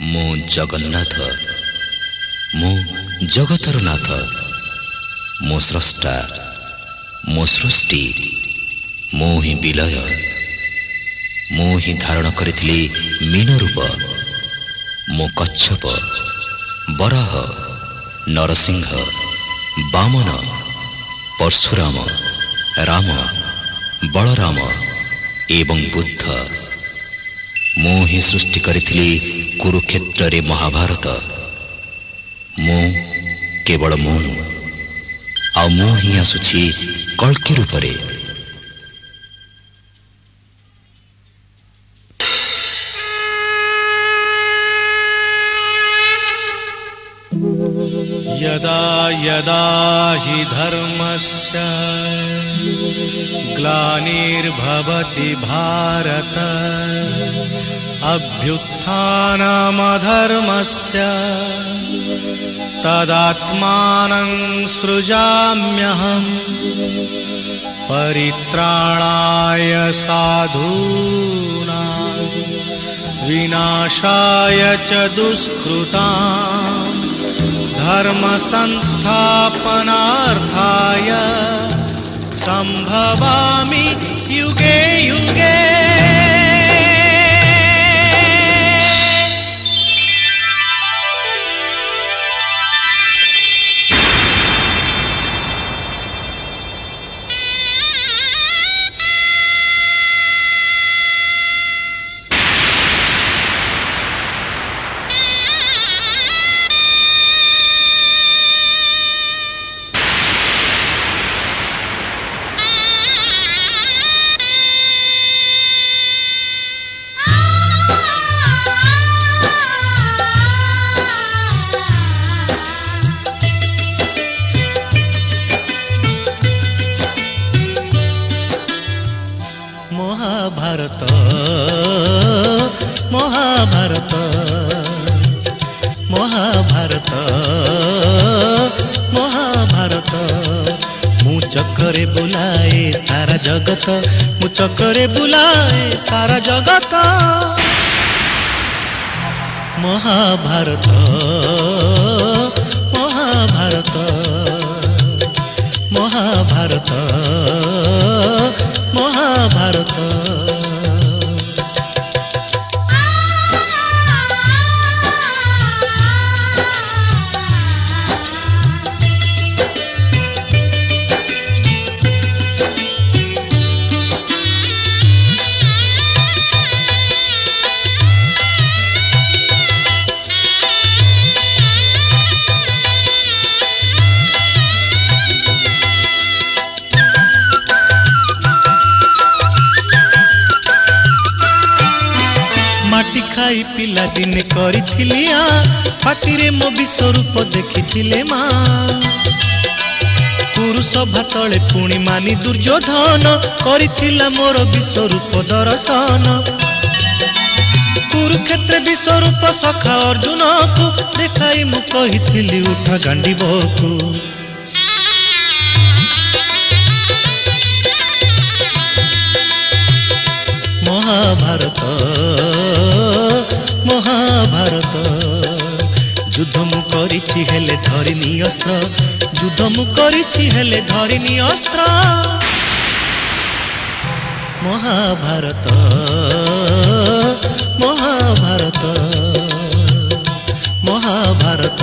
मो जगन्नाथ मो जगतर नाथ मो स्रष्टा मो सृष्टि मो ही विलय मो ही धारण करिथिली मीन रूप मो कच्छप बराह नरसिंह वामन परशुराम राम बलराम एवं बुद्ध मो ही सृष्टि करिथिली कुरुक्षेत्र रे महाभारत मो केवल मो आ मो ही आसुछि कल्कि रूप रे। यदा यदा हि धर्मस्य ग्लानिर्भवति भारत अभ्युत्थानमधर्मस्य तदात्मानं सृजाम्यहम् परित्राणाय साधूनां विनाशाय च दुष्कृताम् धर्म संस्थापनार्थाय संभवामि युगे युगे। महाभारत महाभारत महाभारत महाभारत मु चक्रे बुलाए सारा जगत मु चक्रे बुलाए सारा जगत महाभारत महाभारत महाभारत महाभारत। माटी खाई पिला दिन करिथिलिया पाटी रे मो विश्वरूप देखिथिले माँ पुरुष भातले पुणी मानी दुर्योधन करिथिला मोर विश्वरूप दर्शन कुरुक्षेत्र विश्वरूप सखा अर्जुन को देखाई मु कहिथिली उठ गांडीबकु महाभारत महाभारत युद्ध मु करिछि हेले धरिनी अस्त्र युद्ध मु करिछि हेले धरिनी अस्त्र महाभारत महाभारत महाभारत।